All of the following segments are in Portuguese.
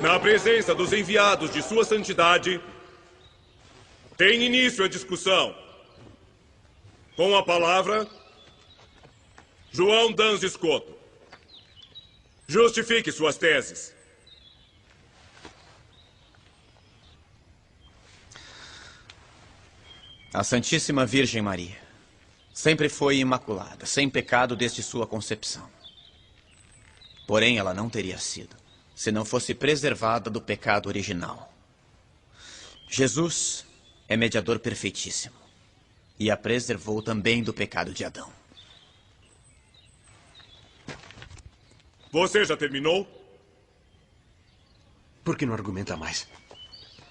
Na presença dos enviados de Sua Santidade, tem início a discussão. Com a palavra, João Dans Escoto. Justifique suas teses. A Santíssima Virgem Maria sempre foi imaculada, sem pecado desde sua concepção. Porém, ela não teria sido, se não fosse preservada do pecado original. Jesus é mediador perfeitíssimo e a preservou também do pecado de Adão. Você já terminou? Por que não argumenta mais?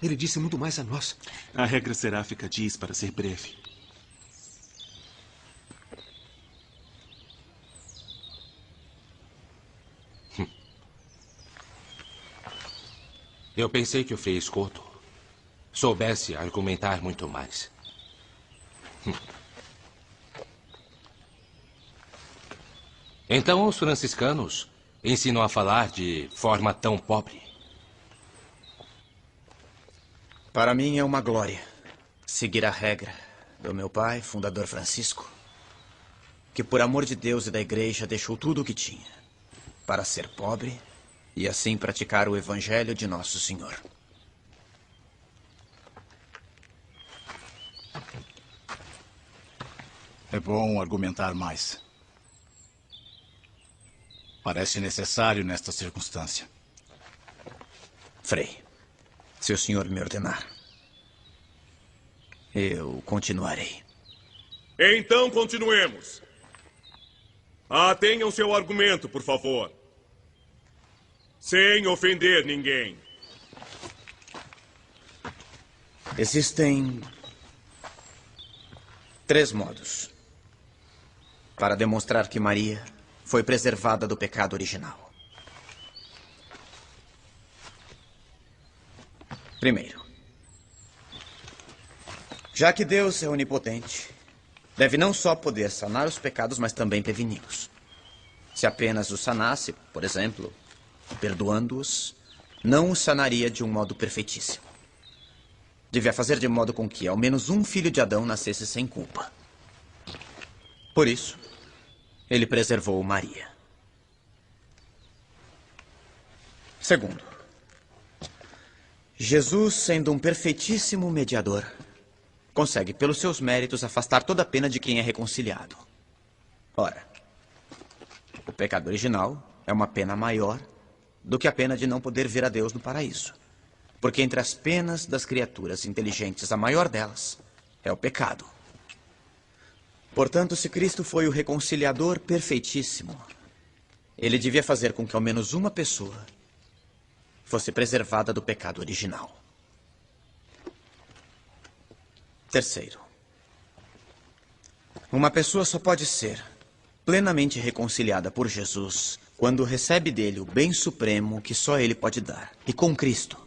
Ele disse muito mais a nós. A regra seráfica diz para ser breve. Eu pensei que o Frei Escoto soubesse argumentar muito mais. Então os franciscanos ensinam a falar de forma tão pobre. Para mim é uma glória seguir a regra do meu pai, fundador Francisco, que por amor de Deus e da igreja deixou tudo o que tinha para ser pobre e assim praticar o evangelho de Nosso Senhor. É bom argumentar mais. Parece necessário nesta circunstância. Frei, se o senhor me ordenar, eu continuarei. Então continuemos. Atenham seu argumento, por favor. Sem ofender ninguém. Existem 3 modos para demonstrar que Maria foi preservada do pecado original. Primeiro, já que Deus é onipotente, deve não só poder sanar os pecados, mas também preveni-los. Se apenas os sanasse, por exemplo, perdoando-os, não os sanaria de um modo perfeitíssimo. Devia fazer de modo com que ao menos um filho de Adão nascesse sem culpa. Por isso, ele preservou Maria. Segundo, Jesus, sendo um perfeitíssimo mediador, consegue, pelos seus méritos, afastar toda a pena de quem é reconciliado. Ora, o pecado original é uma pena maior do que a pena de não poder ver a Deus no paraíso. Porque entre as penas das criaturas inteligentes, a maior delas é o pecado. Portanto, se Cristo foi o reconciliador perfeitíssimo, ele devia fazer com que ao menos uma pessoa fosse preservada do pecado original. Terceiro, uma pessoa só pode ser plenamente reconciliada por Jesus quando recebe dele o bem supremo que só ele pode dar. E com Cristo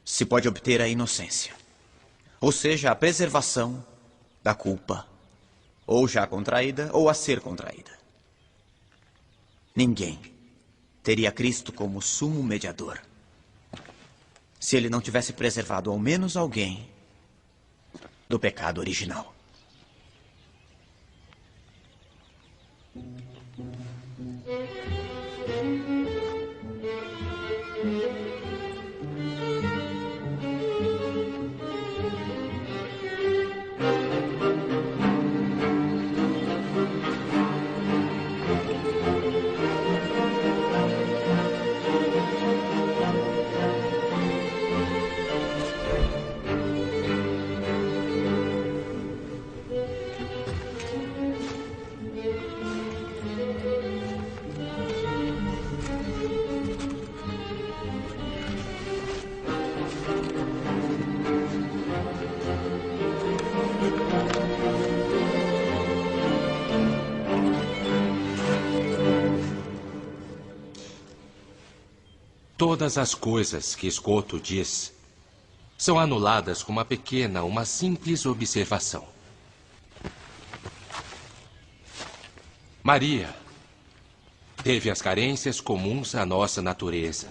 se pode obter a inocência, ou seja, a preservação da culpa, ou já contraída ou a ser contraída. Ninguém teria Cristo como sumo mediador se ele não tivesse preservado ao menos alguém do pecado original. Todas as coisas que Escoto diz são anuladas com uma simples observação. Maria teve as carências comuns à nossa natureza,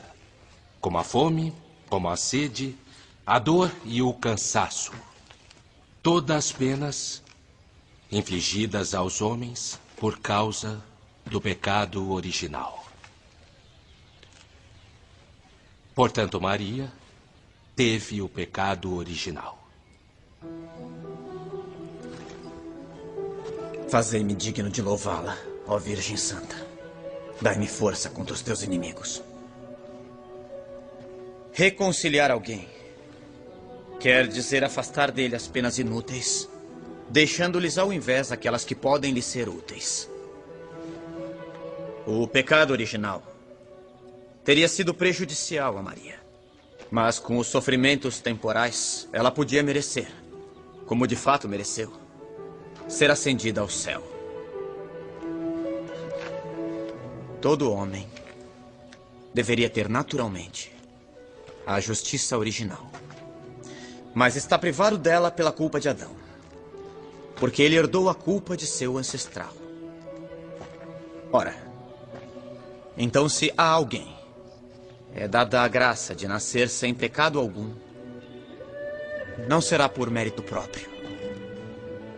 como a fome como a sede, a dor e o cansaço. Todas penas infligidas aos homens por causa do pecado original. Portanto, Maria teve o pecado original. Fazei-me digno de louvá-la, ó Virgem Santa. Dai-me força contra os teus inimigos. Reconciliar alguém quer dizer afastar dele as penas inúteis, deixando-lhes ao invés aquelas que podem lhe ser úteis. O pecado original teria sido prejudicial a Maria, mas com os sofrimentos temporais, ela podia merecer, como de fato mereceu, ser ascendida ao céu. Todo homem deveria ter naturalmente a justiça original, mas está privado dela pela culpa de Adão, porque ele herdou a culpa de seu ancestral. Ora, então se a alguém é dada a graça de nascer sem pecado algum, não será por mérito próprio,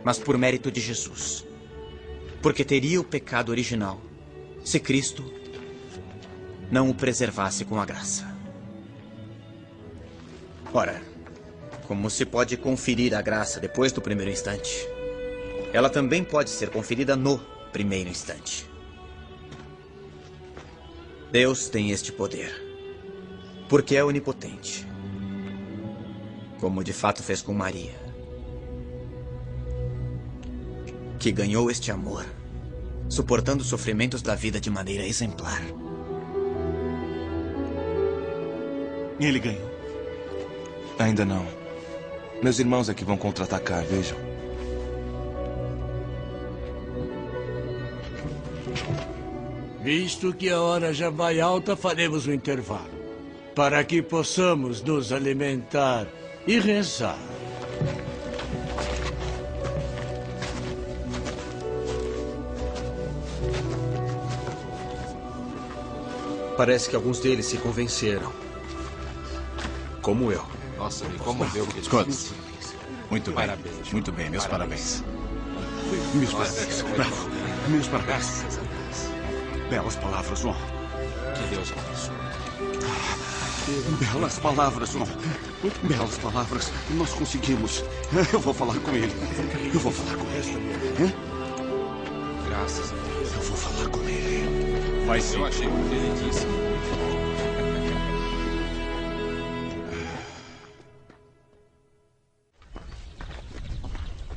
mas por mérito de Jesus, porque teria o pecado original se Cristo não o preservasse com a graça. Ora, como se pode conferir a graça depois do primeiro instante, ela também pode ser conferida no primeiro instante. Deus tem este poder, porque é onipotente, como de fato fez com Maria, que ganhou este amor, suportando os sofrimentos da vida de maneira exemplar. Ele ganhou. Ainda não. Meus irmãos é que vão contra-atacar, vejam. Visto que a hora já vai alta, faremos um intervalo, para que possamos nos alimentar e rezar. Parece que alguns deles se convenceram. Como eu. Nossa, me comoveu o que ele Scott, disse. muito bem. Parabéns. Muito bem, meus parabéns. Meus parabéns. Bravo. Meus parabéns. Graças a Deus. Belas palavras, João. Que Deus abençoe. Belas palavras, João. Belas palavras. Nós conseguimos. Eu vou falar com ele. Eu vou falar com ele. Graças a Deus. Eu vou falar com ele. Vai sim. Eu achei o que ele disse.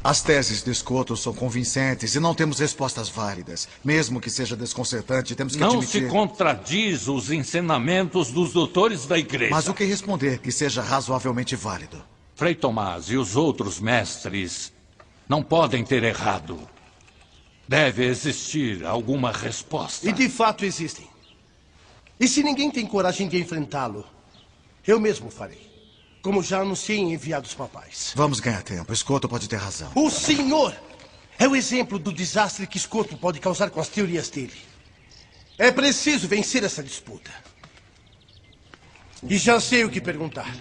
As teses de Scotto são convincentes e não temos respostas válidas. Mesmo que seja desconcertante, temos que Não admitir... se contradiz os ensinamentos dos doutores da igreja. Mas o que responder que seja razoavelmente válido? Frei Tomás e os outros mestres não podem ter errado. Deve existir alguma resposta. E de fato existem. E se ninguém tem coragem de enfrentá-lo, eu mesmo farei. Como já anunciei em enviados papais. Vamos ganhar tempo. Scotto pode ter razão. O senhor é o exemplo do desastre que Scotto pode causar com as teorias dele. É preciso vencer essa disputa. E já sei o que perguntar.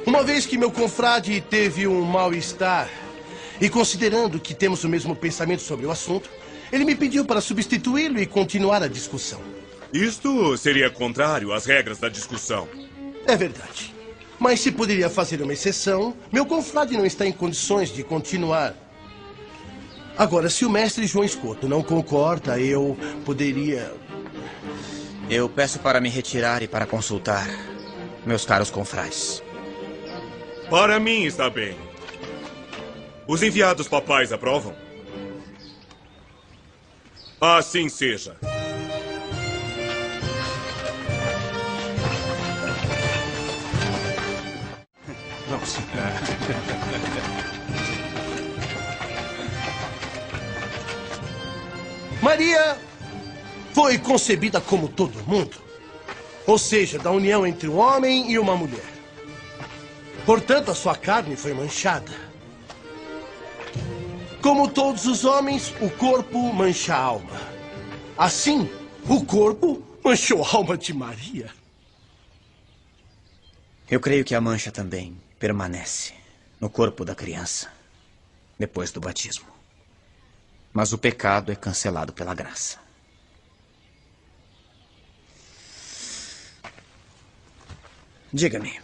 Uma vez que meu confrade teve um mal-estar, e considerando que temos o mesmo pensamento sobre o assunto, ele me pediu para substituí-lo e continuar a discussão. Isto seria contrário às regras da discussão. É verdade. Mas se poderia fazer uma exceção, meu confrade não está em condições de continuar. Agora, se o mestre João Scotto não concorda, eu poderia... Eu peço para me retirar e para consultar meus caros confrades. Para mim está bem. Os enviados papais aprovam? Assim seja. Vamos. Maria foi concebida como todo mundo. Ou seja, da união entre um homem e uma mulher. Portanto, a sua carne foi manchada. Como todos os homens, o corpo mancha a alma. Assim, o corpo manchou a alma de Maria. Eu creio que a mancha também permanece no corpo da criança depois do batismo. Mas o pecado é cancelado pela graça. Diga-me,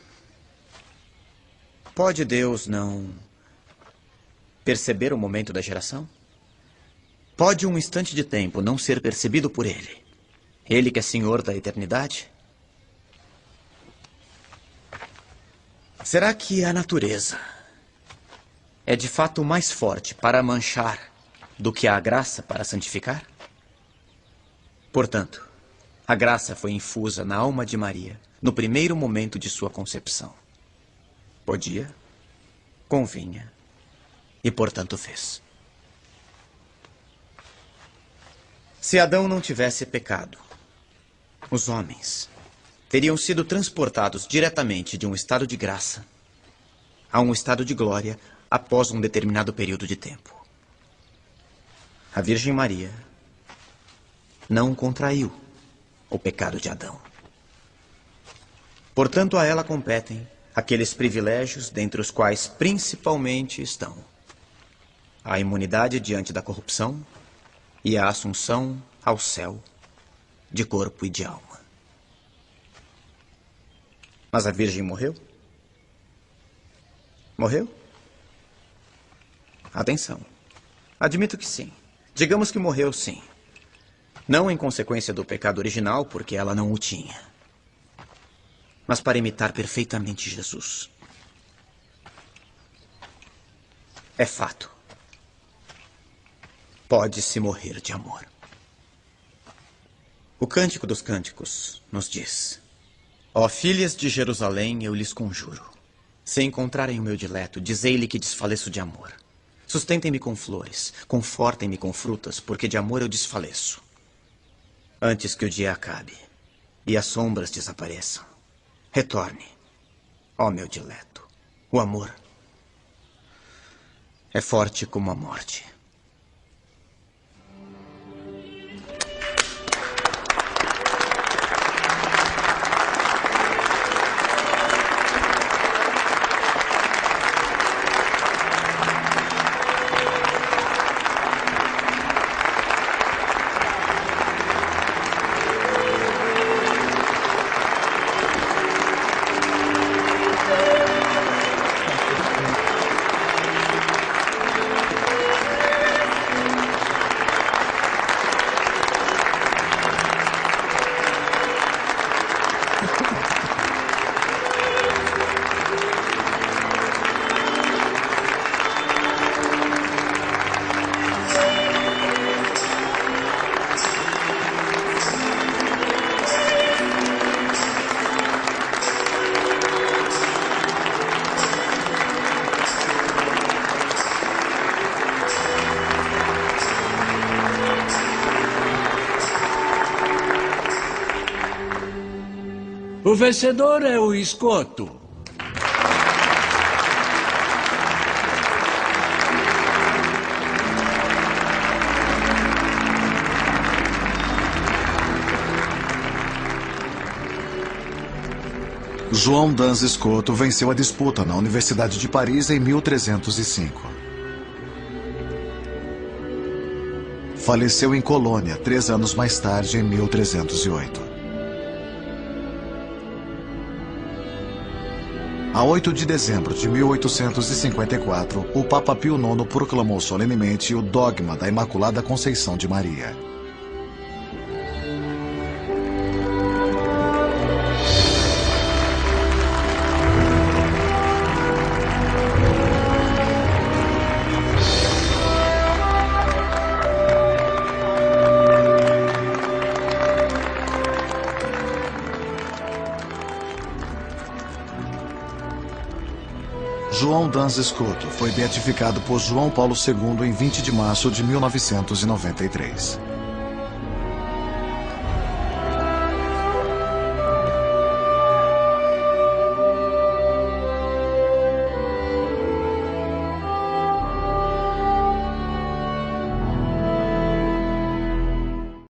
pode Deus não perceber o momento da geração? Pode um instante de tempo não ser percebido por Ele? Ele que é Senhor da eternidade? Será que a natureza é de fato mais forte para manchar do que a graça para santificar? Portanto, a graça foi infusa na alma de Maria no primeiro momento de sua concepção. Podia, convinha e, portanto, fez. Se Adão não tivesse pecado, os homens teriam sido transportados diretamente de um estado de graça a um estado de glória após um determinado período de tempo. A Virgem Maria não contraiu o pecado de Adão. Portanto, a ela competem aqueles privilégios, dentre os quais principalmente estão a imunidade diante da corrupção e a assunção ao céu de corpo e de alma. Mas a Virgem morreu? Morreu? Atenção. Admito que sim. Digamos que morreu, sim. Não em consequência do pecado original, porque ela não o tinha, mas para imitar perfeitamente Jesus. É fato. Pode-se morrer de amor. O Cântico dos Cânticos nos diz: ó filhas de Jerusalém, eu lhes conjuro, se encontrarem o meu dileto, dizei-lhe que desfaleço de amor. Sustentem-me com flores, confortem-me com frutas, porque de amor eu desfaleço. Antes que o dia acabe e as sombras desapareçam, retorne, ó meu dileto. O amor é forte como a morte. O vencedor é o esgoto. João Dans Escoto venceu a disputa na Universidade de Paris em 1305. Faleceu em Colônia 3 anos mais tarde, em 1308. A 8 de dezembro de 1854, o Papa Pio IX proclamou solenemente o dogma da Imaculada Conceição de Maria. João Dans Escoto foi beatificado por João Paulo II em 20 de março de 1993.